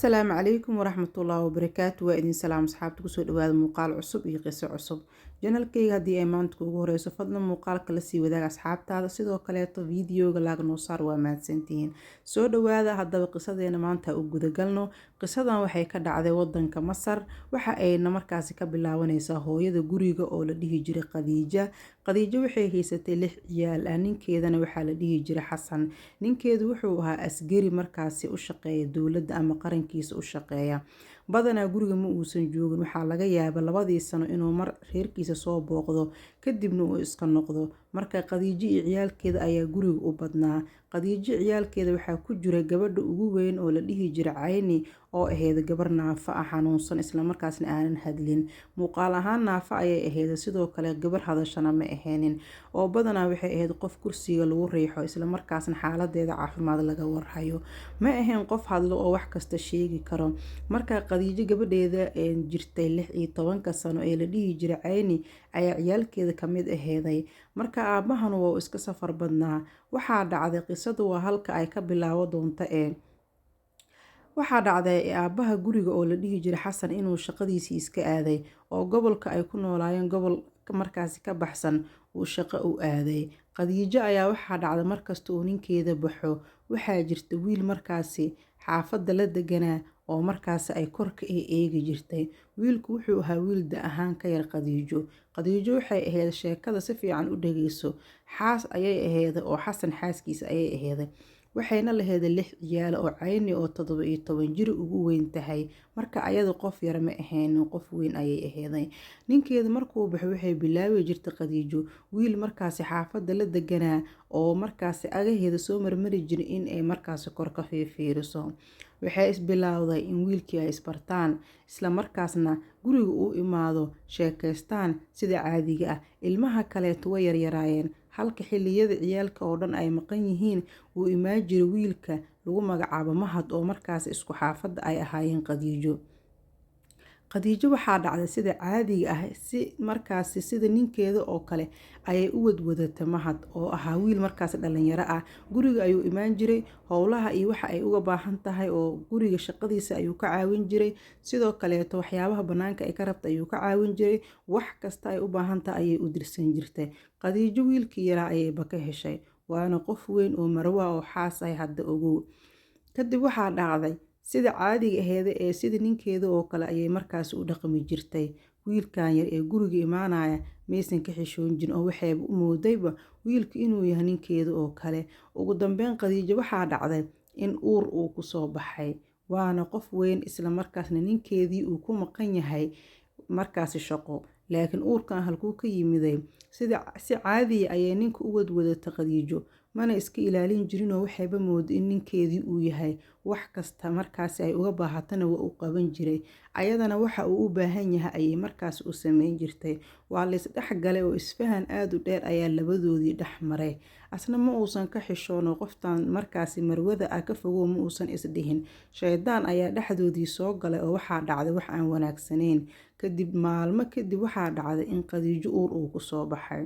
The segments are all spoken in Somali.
السلام عليكم ورحمة الله وبركاته وإذن سلام أصحابتك kusoo dhawaada muuqaal cusub iyo qiso cusub janalkayga haddii ay maanta kuugu horeyso fadlan muuqaalka la sii wadaaga asxaabtaada sidoo kaleeto fiidiyoga laag noo saar waa mahadsantihiin soo dhawaada haddaba qisadeena maanta u gudagalno qisadan waxay ka dhacday wadanka Masar waxa ayna markaasi ka bilaabanaysaa hooyada guriga oo la dhihi jiray Khadiija waxay haysatay 6 ciyaal ninkeedana waxaa la dhihi jiray Xasan ninkeedu wuxuu ahaa asgari markaasi u shaqeeya dowladda ama qarankiisa u shaqeeya badanaa guriga ma uusan joogin waxaa laga yaabaa 2 sano inuu mar reerkiisa soo booqdo kadibna uu iska noqdo marka Khadiija iyo ciyaalkeeda ayaa guriga u badnaa Khadiija ciyaalkeeda waxaa ku jira gabadha ugu weyn oo la dhihi jiray Cayni oo ahayd gabar naafa ah xanuunsan isla markaasna aanan hadlin muuqaal ahaan naafa ayay ahayd sidoo kale gabar hadashana ma aheenin oo badanaa waxay ahayd qof kursiga lagu riixo isla markaasna xaaladeeda caafimaad laga warhayo ma ahayn qof hadlo oo wax kasta sheegi karo marka Khadiija gabadheeda jirtay 16 sano ee la dhihi jiray Cayni ayaa ciyaalkeeda kamid aheeday marka aabahan waa iska safar badnaa waxaa dhacday qisadu waa halka ay ka bilaawo doonto waxaa dhacday aabaha guriga oo la dhihi jiray Xasan inuu shaqadiisii iska aaday oo gobolka ay ku noolaayeen gobol markaasi ka baxsan uu shaqo u aaday Khadiija ayaa waxaa dhacday markasta uu ninkeeda baxo waxaa jirta wiil markaasi xaafadda la deganaa oo markaasi ay korka eegi jirtay wiilku wuxuu ahaa wiil da ahaan ka yar Khadiijo waxay ahayd sheekada si fiican u dhageyso xaas ayay ahayd oo Xasan xaaskiisa ayay ahayd waxayna lahayd 6 ciyaal oo Cayni oo 17 jir ugu weyn tahay marka ayada qof yar ma ahayn qof weyn ayay ahayd ninkeeda markuu baxo waxay bilaabi jirtay Khadiijo wiil markaasi xaafadda la deganaa oo markaasi agaheeda soo marmari jiray in ay markaasi kor ka fiiriso waxay isbilowday in wiilkii ay isbartaan isla markaasna guriga uu imaado sheekaystaan sida caadiga ah ilmaha kale way yaryaraayeen halka xilliyada ciyaalka oo dhan ay maqan yihiin uu imaan jiray wiilka lagu magacaabo Mahad oo markaas isku xaafadda ay ahaayeen Khadiija waxaa dhacday sida caadiga ah markaasi sida ninkeeda oo kale ayay u wadwadatay Mahad oo ahaa wiil markaas dhalinyaro ah guriga ayuu imaan jiray howlaha iyo waxa ay uga baahan tahay oo guriga shaqadiisa ayuu ka caawin jiray sidoo kale waxyaabaha banaanka ay ka rabtay ayuu ka caawin jiray wax kasta ay u baahan tahay ayay u dirsan jirtay Khadiija wiilkii yaraa ayay ka heshay waana qof weyn oo marwa oo xaas ay hadda ogow kadib waxaa dhacday sida caadiga ahayd ee sida ninkeeda oo kale ayay markaas u dhaqmi jirtay wiilkan yar ee guriga imaanaya maysan ka xishoon jirin oo waxay u moodayba wiilku inuu yahay ninkeeda oo kale ugu dambeyn Khadiija waxaa dhacday in uur uu ku soo baxay waana qof weyn isla markaasna ninkeedii uu ku maqan yahay markaasi shaqo laakiin uurkan halkuu ka yimiday si caadi ayay ninka u wadwadatay Khadiijo mana iska ilaalin jirin oo waxayba mooday in ninkeedii uu yahay wax kasta markaas ay uga baahatana waa u qaban jiray ayadana waxa uu u baahan yahay ayay markaas u sameyn jirtay waa la isdhexgalay oo isfahan aad u dheer ayaa labadoodii dhexmaray asna ma uusan ka xishoon qoftan markaasi marwada ah ka fogow ma uusan isdhihin shaydaan ayaa dhexdoodii soo galay oo waxaa dhacday wax aan wanaagsanayn kadib maalmo kadib waxaa dhacday in Khadiijo uur uu ku soo baxay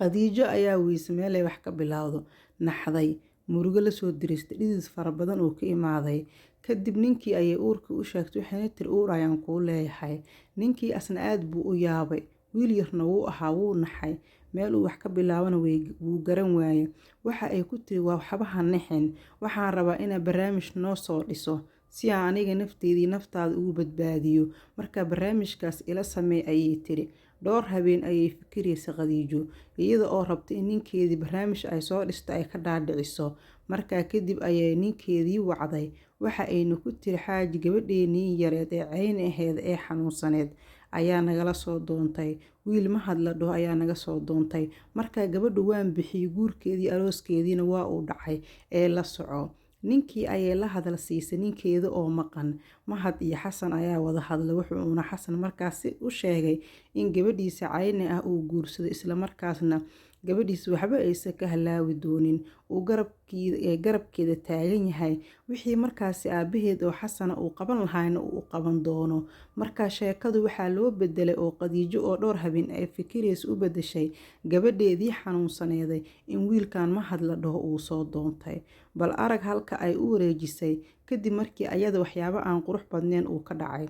Khadiija ayaa weysay meel ay wax ka bilowdo naxday murugo la soo diristay dhidid fara badan oo ka imaaday kadib ninkii ayay uurka u sheegtay waxayna tiri uur ayaan ku leeyahay ninkii asna aad buu u yaabay wiil yarna wuu ahaa wuu naxay meel uu wax ka bilaabana wuu garan waayay waxa ay ku tiri waa waxba naxin waxaan rabaa inaan barnaamij noo soo dhiso si aan aniga nafteedii naftaada ugu badbaadiyo marka barnaamijkaas ila sameey ayay tiri dhowr habeen ayay fikiraysa Khadiijo iyada oo rabtay in ninkeedii barnaamij ay soo dhisto ay ka dhaadhiciso markaa kadib ayay ninkeedii wacday waxa ayna ku tiri xaaji gabadheenii yareed ee Cayni ahayd ee xanuunsaneed ayaa nagala soo doontay wiil Mahad la dhaho ayaa naga soo doontay markaa gabadhu waan bixiyay guurkeedii arooskeediina waa uu dhacay ee la soco ninkii ayay la hadal siisay ninkeeda oo maqan Mahad iyo Xasan ayaa wada hadlay wuxuuna Xasan markaas u sheegay in gabadhiisa Cayni ah uu guursado isla markaasna gabadhiisa waxba aysan ka halaawi doonin, uu garabkeeda taagan yahay, wixii markaasi aabaheed oo xasana uu qaban lahaayna uu qaban doono. Markaa sheekadu waxaa loo bedelay oo Khadiijo oo dhowr habeen ay fikiraysa u bedeshay gabadheedii xanuunsaneeday in wiilkan Mahad la dhaho uu soo doontay. Bal arag halka ay u wareejisay kadib markii ayada waxyaabo aan qurux badnayn uu ka dhacay.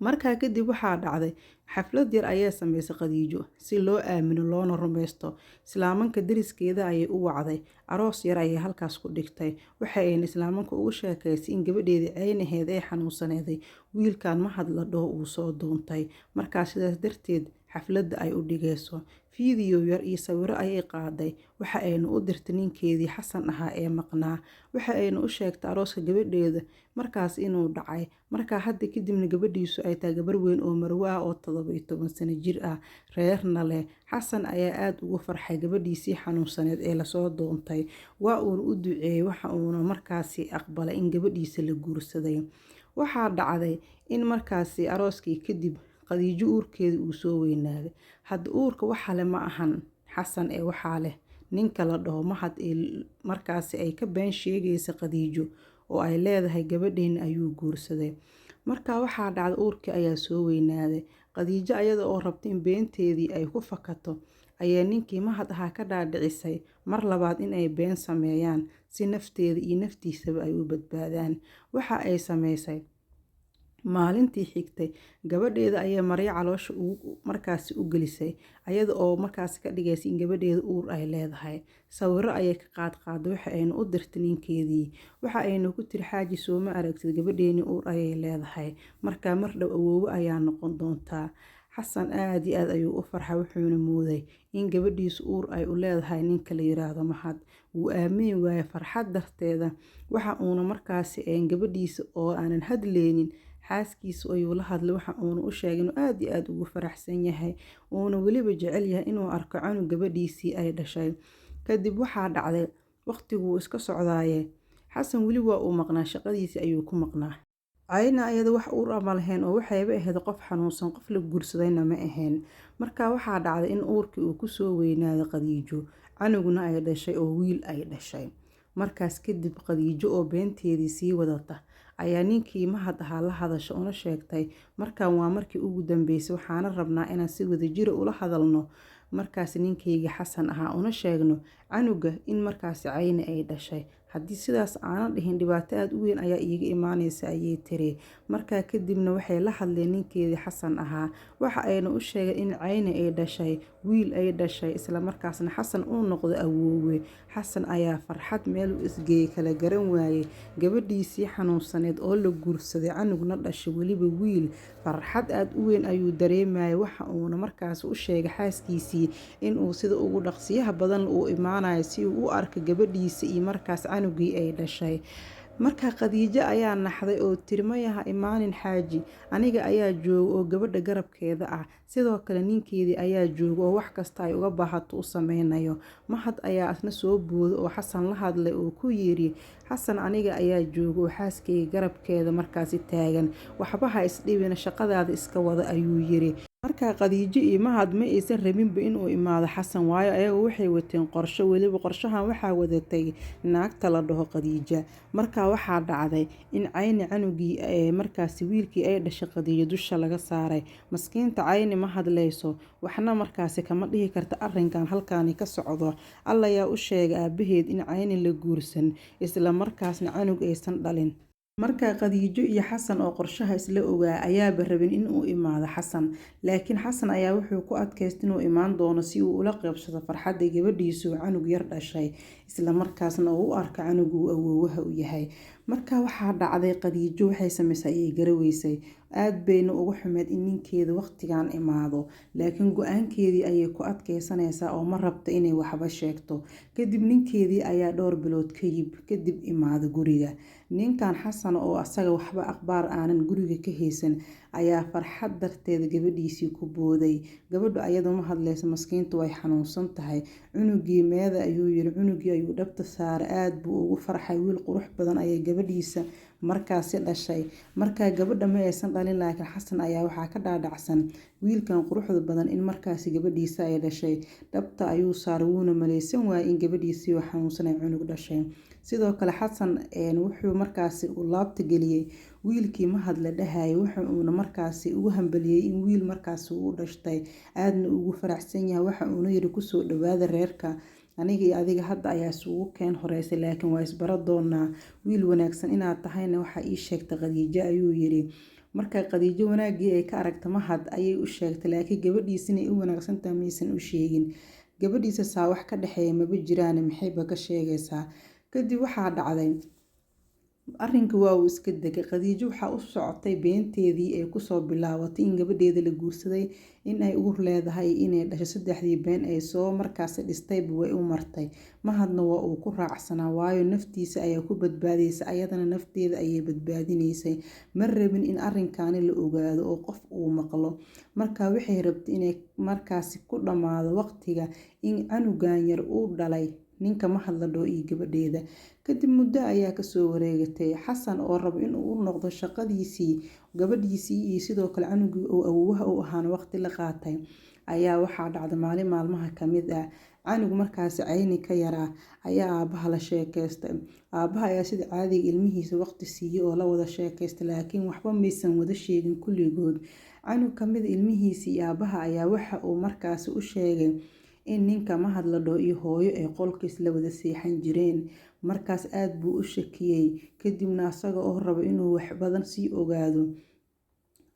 Markaa kadib waxaa dhacday xaflad yar ayay samaysay Khadiijo si loo aamino loona rumaysto. Islaamanka deriskeeda ayay u wacday, aroos yar ayay halkaas ku dhigtay. Waxa ayna islaamanka ugu sheekaysay in gabadheedii caynaheed ay xanuunsaneeday, wiilkan Mahad la dhaho uu soo doontay. Markaa sidaas darteed xafladda ay u dhigayso. Fiidiyoo yar iyo sawiro ayay qaaday. Waxa ayna u dirtay ninkeedii Xasan ahaa ee maqnaa. Waxa ayna u sheegtay arooska gabadheeda markaas inuu dhacay. Markaa hadda kadibna gabadhiisu ay tahay gabar weyn oo Marwo ah oo 17 sano jir ah, reerna leh. Xasan ayaa aad ugu farxay gabadhiisii xanuunsaneed ee la soo doontay. Waa uuna u duceeyay, waxa uuna markaasi aqbalay in gabadhiisa la guursaday. Waxaa dhacday in markaasi arooskii kadib Khadiijo uurkeeda uu soo weynaaday. Hadda uurka waxa leh ma ahan Xasan ee waxaa leh ninka la dhaho Mahad ee markaasi ay ka been sheegaysa Khadiijo oo ay leedahay gabadheena ayuu guursaday. Markaa waxaa dhacday uurkii ayaa soo weynaaday. Khadiijo ayada oo rabta in beenteedii ay ku fakato ayaa ninkii Mahad ahaa ka dhaadhicisay mar labaad in ay been sameeyaan si nafteeda iyo naftiisaba ay u badbaadaan. Waxa ay samaysay maalintii xigtay gabadheeda ayaa Maryo caloosha markaasi u gelisay ayada oo markaasi ka dhigaysa in gabadheeda uur ay leedahay. Sawiro ayay ka qaad waxa ayna u dirtay ninkeedii. Waxa ayna ku tiri xaaji soo ma aragtid gabadheeni uur ayay leedahay. Markaa mar dhow awoowe ayaa noqon doontaa. Xasan aad iyo aad ayuu u farxay, wuxuuna mooday in gabadhiisu uur ay u leedahay ninka la yiraahdo Mahad. Wuu aamin waayay farxad darteeda. Waxa uuna markaasi gabadhiisa oo aanan hadleynin xaaskiisu ayuu la hadlay. Waxa uuna u sheegay inuu aad iyo aad ugu faraxsan yahay, uuna weliba jecel yahay inuu arko canug gabadhiisii ay dhashay. Kadib waxaa dhacday waqtigu iska socdaaye Xasan weli waa uu maqnaa, shaqadiisii ayuu ku maqnaa. Ayna ayada wax uur ama lahayn oo waxayba ahayd qof xanuunsan, qof la guursadayna ma ahayn. Markaa waxaa dhacday in uurkii uu ku soo weynaaday Khadiijo, canugna ay dhashay oo wiil ay dhashay. Markaas kadib Khadiijo oo beenteedii sii wadata ayaa ninkii Mahad ahaa la hadashay una sheegtay markaan waa markii ugu dambeysay, waxaana rabnaa inaan si wadajir ula hadalno. Markaas ninkeyga Xasan ahaa una sheegno canuga in markaasi Cayni ay dhashay. Haddii sidaas aanan dhihin dhibaato aad u weyn ayaa iiga imaanaysa ayay tiri. Markaa kadibna waxay la hadleen ninkeedii Xasan ahaa. Waxa ayna u sheegay in Cayni ay dhashay, wiil ay dhashay, isla markaasna Xasan uu noqdo awoowe. Xasan ayaa farxad meel u isgeeyay kala garan waayay gabadhiisii xanuunsaneed oo la guursaday, canugna dhashay weliba wiil. Farxad aad u weyn ayuu dareemayay. Waxa uuna markaas u sheegay xaaskiisii in uu sida ugu dhaqsiyaha badan uu imaanayo si uu u arko gabadhiisa iyo markaas canugii ay dhashay. Markaa Khadiijo ayaa naxday oo tiri ma yaha imaanin xaaji, aniga ayaa jooga oo gabadha garabkeeda ah. Sidoo kale ninkeedii ayaa jooga oo wax kasta ay uga baahato u sameynayo. Mahad ayaa asna soo booday oo Xasan la hadlay oo ku yiri Xasan aniga ayaa jooga oo xaaskeyga garabkeeda markaasi taagan. Waxba ha isdhibina, shaqadaada iska wada ayuu yiri. Markaa Khadiijo iyo Mahad ma aysan rabinba inuu imaado Xasan, waayo ayaga waxay wateen qorshe, weliba qorshahan waxaa wadatay naagta la dhaho Khadiija. Markaa waxaa dhacday in Cayni canugii markaasi wiilkii ay dhashay Khadiijo dusha laga saaray. Maskiinta Cayni ma hadlayso, waxna markaasi kama dhihi karta arrinkan halkaani ka socdo. Alla ayaa u sheegay aabaheed in Cayni la guursan, isla markaasna canug aysan dhalin. Markaa Khadiijo iyo Xasan oo qorshaha isla ogaa ayaaba rabin inuu imaado Xasan, laakiin Xasan ayaa wuxuu ku adkaystay inuu imaan doono si uu ula qaybsado farxadda gabadhiisu canug yar dhashay, isla markaasna uu u arko canugu awoowaha u yahay. Markaa waxaa dhacday Khadiijo waxay samaysay ayay garaweysay. Aad bayna ugu xumeed in ninkeeda waqtigan imaado, laakiin go'aankeedii ayay ku adkaysanaysaa oo ma rabto inay waxba sheegto. Kadib ninkeedii ayaa dhowr bilood kadib imaado guriga. Ninkan Xasan oo asaga waxba akhbaar aanan guriga ka haysan ayaa farxad darteed gabadhiisii ku booday. Gabadhu ayada ma hadlayso, maskiintu way xanuunsan tahay. Cunugii meeda ayuu yiri, cunugii ayuu dhabta saaray, aad buu ugu farxay, wiil qurux badan ayay gabadhiisa markaasi dhashay. Markaa gabadha ma aysan dhalin, laakiin xasan ayaa waxaa ka dhaadhacsan wiilkan quruxda badan in markaasi gabadhiisa ay dhashay. Dhabta ayuu saaray, wuuna maleysan waayay in gabadhiisii oo xanuunsan ay cunug dhashay. Sidoo kale xasan wuxuu markaasi u laabta geliyey wiilkii mahad la dhahayay, waxa uuna markaasi ugu hambaliyey in wiil markaasi uu dhashtay, aadna ugu faraxsan yahay. Waxa uuna yiri kusoo dhawaada reerka, aniga iyo adiga hadda ayaa isugu keen horeysay, laakiin waa isbaro doonaa. Wiil wanaagsan inaad tahayna waxaa ii sheegtay Khadiijo, ayuu yiri. Markaa Khadiijo wanaagii ay ka aragta mahad ayay u sheegtay, laakiin gabadhiisina ay u wanaagsantahay maysan u sheegin. Gabadhiisa saa wax ka dhexeeya maba jiraan, maxayba ka sheegaysaa. Kadib waxaa dhacday arrinka waa uu iska degay. Khadiijo waxaa u socotay beenteedii ay kusoo bilaabatay in gabadheeda la guursaday, in ay uur leedahay, inay dhasho. Saddexdii been ay soo markaasi dhistayba way u martay. Mahadna waa uu ku raacsanaa, waayo naftiisa ayaa ku badbaadaysa, ayadana nafteeda ayay badbaadinaysay. Ma rabin in arrinkaani la ogaado oo qof uu maqlo. Markaa waxay rabtay inay markaasi ku dhammaado waqtiga in canugan yar uu dhalay ninka mahad la dhaho iyo gabadheeda. Kadib muddo ayaa kasoo wareegatay. Xasan oo rabo inuu u noqdo shaqadiisii, gabadhiisii iyo sidoo kale canugii oo awoowaha u ahaana waqti la qaatay, ayaa waxaa dhacday maalin maalmaha ka mid ah. Canug markaasi cayni ka yaraa ayaa aabaha la sheekaystay. Aabaha ayaa sida caadiga ilmihiisa waqti siiyey oo la wada sheekaystay, laakiin waxba maysan wada sheegin kulligood. Canug ka mid ilmihiisii iyo aabaha ayaa waxa uu markaasi u sheegay in ninka mahad la dhaho iyo hooyo ay qolkiis la wada seexan jireen. Markaas aad buu u shakiyey. Kadibna asaga oo rabo inuu wax badan sii ogaado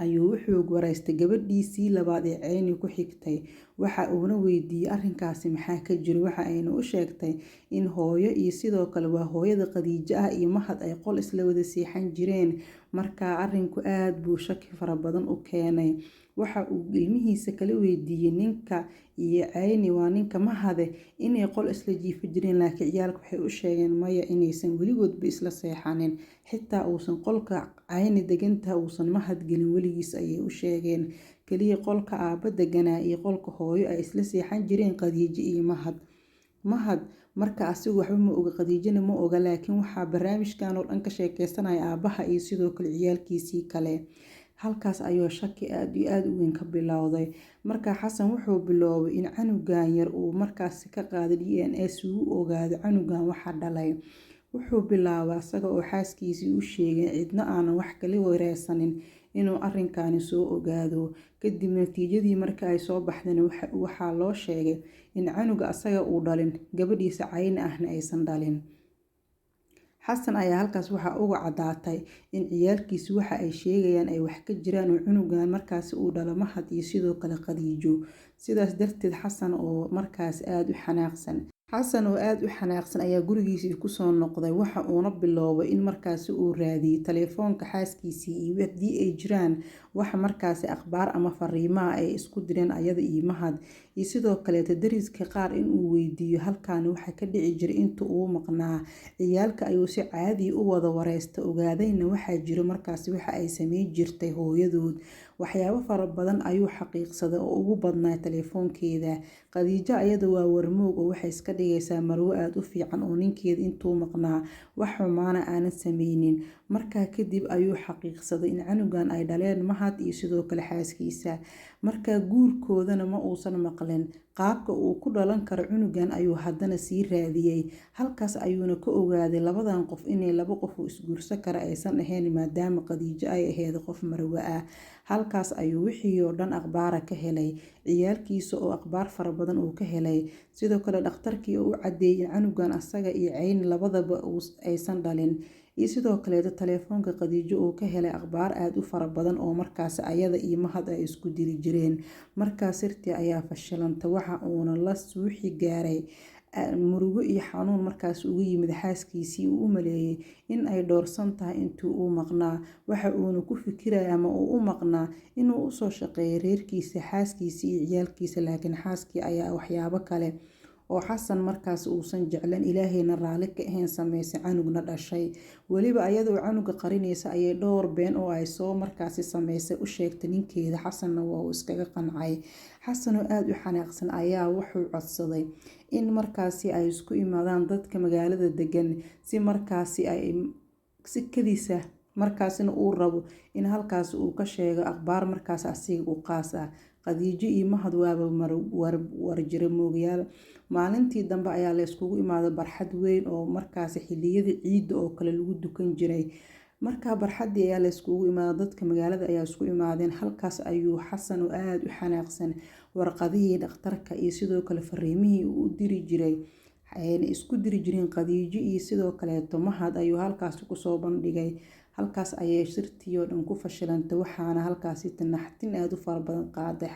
ayuu wuxuu waraystay gabadhiisii labaad ee cayni ku xigtay. Waxa uuna weydiiyey arrinkaasi maxaa ka jiro. Waxa ayna u sheegtay in hooyo iyo sidoo kale waa hooyada Khadiijo ah iyo mahad ay qol isla wada seexan jireen. Markaa arrinku aad buu shaki fara badan u keenay. Waxa uu ilmihiisa kala weydiiyey ninka iyo cayni waa ninka mahade inay qol isla jiifi jireen, laakiin ciyaalku waxay u sheegeen maya, inaysan weligoodba isla seexanin. Xitaa uusan qolka cayni degantaha uusan mahad gelin weligiis ayay u sheegeen. Kaliya qolka aaba deganaa iyo qolka hooyo ay isla seexan jireen Khadiijo iyo mahad marka asigu waxba ma oga, Khadiijana ma oga, laakiin waxaa barnaamijkan oo dhan ka sheekeysanaya aabaha iyo sidoo kale ciyaalkiisii kale. Halkaas ayuu shaki aad iyo aad u weyn ka bilowday. Markaa xasan wuxuu biloobay in canugan yar uu markaasi ka qaado DNA si uu u ogaado canugan waxa dhalay. Wuxuu bilaabay asaga oo xaaskiisii u sheegay cidna aanan wax kala wareysanin inuu arrinkaani soo ogaado. Kadib natiijadii marka ay soo baxdeen waxaa loo sheegay in canuga asaga uu dhalin, gabadhiisa cayni ahna aysan dhalin. Xasan ayaa halkaas waxaa uga cadaatay in ciyaalkiisu waxa ay sheegayaan ay wax ka jiraan oo canugan markaasi uu dhalo mahad iyo sidoo kale Khadiijo. Sidaas darteed xasan oo markaas aad u xanaaqsan ayaa gurigiisii kusoo noqday. Waxa uuna biloobay in markaasi uu raadiyo taleefoonka xaaskiisii iyo haddii ay jiraan wax markaasi akhbaar ama fariimaha ay isku direen ayada iyo mahad, iyo sidoo kaleeta dariska qaar inuu weydiiyo halkaani waxa ka dhici jiray inta uu maqnaa. Ciyaalka ayuu si caadi u wada wareysta, ogaadayna waxaa jiro markaasi waxa ay sameyn jirtay hooyadood. Waxyaabo fara badan ayuu xaqiiqsaday oo ugu badnaa taleefoonkeeda. Khadiijo ayada waa warmoog oo waxay iska dhigaysaa marwo aad u fiican oo ninkeeda intuu maqnaa wax xumaana aanan sameynin. Markaa kadib ayuu xaqiiqsaday in canugan ay dhaleen mahad iyo sidoo kale xaaskiisa. Markaa guurkoodana ma uusan maqlin. Qaabka uu ku dhalan karo canugan ayuu haddana sii raadiyey. Halkaas ayuuna ka ogaaday labadan qof inay laba qof oo isguursan kara aysan ahayn, maadaama Khadiijo ay ahayd qof marwo ah. Halkaas ayuu wixii oo dhan akhbaara ka helay. Ciyaalkiisa oo akhbaar fara badan uu ka helay. Sidoo kale dhakhtarkii oo u cadeeyay canugan asaga iyo cayni labadaba aysan dhalin. Iyo sidoo kale taleefoonka Khadiijo uu ka helay akhbaar aad u fara badan oo markaasi ayada iyo mahad ay isku diri jireen. Markaas sirtii ayaa fashilantay. Waxa uuna la suuxi gaaray murugo iyo xanuun markaas ugu yimid xaaskiisii. Uu u maleeyay in ay doorsan tahay intuu uu maqnaa. Waxa uuna ku fikirayay ama uu u maqnaa inuu u soo shaqeeyo reerkiisa, xaaskiisii iyo ciyaalkiisa, laakiin xaaskii ayaa waxyaabo kale oo xasan markaas uusan jeclan, ilaahayna raali ka ahayn sameysay, canugna dhashay. Weliba ayadoo canuga qarinaysa ayay dhowr been oo ay soo markaasi sameysay u sheegtay ninkeeda. Xasanna waa uu iskaga qancay. Xasan oo aad u xanaaqsan ayaa wuxuu codsaday in markaasi ay isku imaadaan dadka magaalada degan si markaasi ay sikadiisa markaasina uu rabo in halkaas uu ka sheego akhbaar markaas asiga u qaas ah. Khadiijo iyo Mahad waaba warjira moogayaal. Maalintii dambe ayaa la iskugu imaaday barxad weyn oo markaas xilliyada ciidda oo kale lagu dukan jiray. Markaa barxaddii ayaa la iskugu imaaday, dadka magaalada ayaa isku imaadeen. Halkaas ayuu Xasan oo aad u xanaaqsan warqadihii dhakhtarka iyo sidoo kale fariimihii uu u diri jiray isku diri jireen Khadiijo iyo sidoo kaleeto Mahad ayuu halkaas kusoo bandhigay. Halkaas ayay sirtii oo dhan ku fashilantay, waxaana halkaasi naxtin aad u fara badan qaaday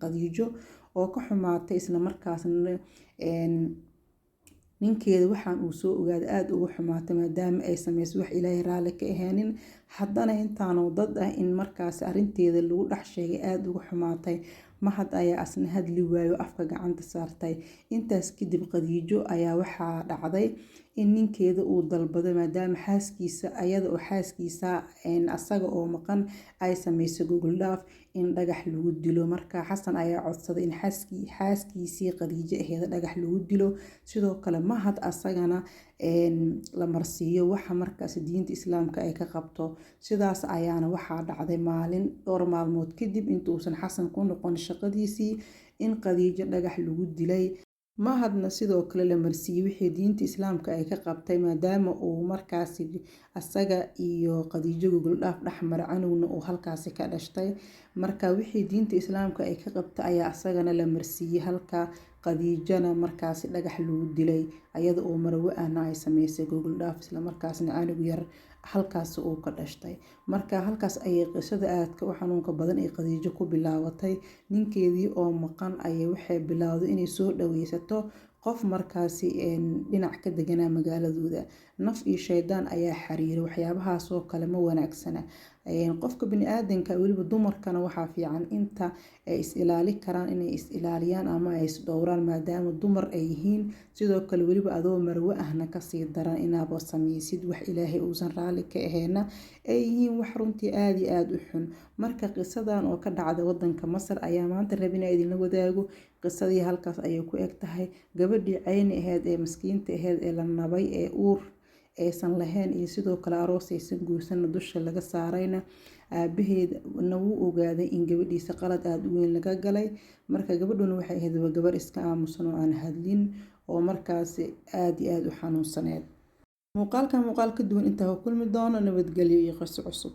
Khadiijo oo ka xumaatay isla markaasna ninkeeda waxaan uu soo ogaaday aad ugu xumaatay maadaama ay sameysay wax Ilaahay raalli ka ahaanin. Haddana intaanu dad ah in markaas arrinteeda lagu dhex sheegay aad ugu xumaatay. Mahad ayaa asna hadli waayo afka gacanta saartay. Intaas kadib Khadiijo ayaa waxaa dhacday in ninkeeda uu dalbaday maadaama xaaskiisa ayada oo xaaskiisa asaga oo maqan ay sameysay gogol dhaaf in dhagax lagu dilo. Markaa Xasan ayaa codsaday in xaaskiisii Khadiijo aheyd dhagax lagu dilo. Sidoo kale Mahad asagana la marsiiyo waxa markaas diinta Islaamka ay ka qabto. Sidaas ayaana waxaa dhacday dhowr maalmood kadib intuusan Xasan ku noqon shaqadiisii in Khadiijo dhagax lagu dilay. Mahadna sidoo kale la marsiiyay wixii diinta Islaamka ay ka qabtay maadaama uu markaasi asaga iyo Khadiijo gogol dhaaf dhexmara canugna uu halkaasi ka dhashtay. Marka wixii diinta Islaamka ay ka qabtay ayaa asagana la marsiiyay, halka Khadiijana markaasi dhagax lagu dilay ayada oo marwo ahna ay sameysay gogol dhaaf isla markaasna canug yar halkaas uu ka dhashtay. Marka halkaas ayay qisada aadka u xanuunka badan ee Khadiijo ku bilaabatay. Ninkeedii oo maqan ayay waxay bilowday inay soo dhaweysato qof markaasi dhinac ka deganaa magaaladooda. Naf iyo shaydaan ayaa xiriiray, waxyaabahaas oo kale ma wanaagsana. Qofka bini'aadanka weliba dumarkana waxaa fiican inta ay is ilaali karaan inay is ilaaliyaan ama ay is dhowraan maadaama dumar ay yihiin. Sidoo kale weliba adoo marwo ahna kasii daran inaaba sameysid wax Ilaahay uusan raalli ka ahayna ay yihiin wax runtii aad iyo aad u xun. Marka qisadan oo ka dhacday wadanka Masar ayaa maanta rabay inaan idinla wadaago. Qisadii halkaas ayay ku eg tahay. Gabadhii cayni ahayd ee maskiinta ahayd ee la nabay ee uur aysan lahayn iyo sidoo kale aroos aysan guursan dusha laga saarayna aabaheed wuu ogaaday in gabadhiisa qalad aad u weyn laga galay. Marka gabadhuna waxay ahayd gabar iska aamusan oo aan hadlin oo markaasi aad iyo aad u xanuunsaneed. Muuqaalka duwan inta ku kulmi doono nabadgelyo iyo qiso cusub.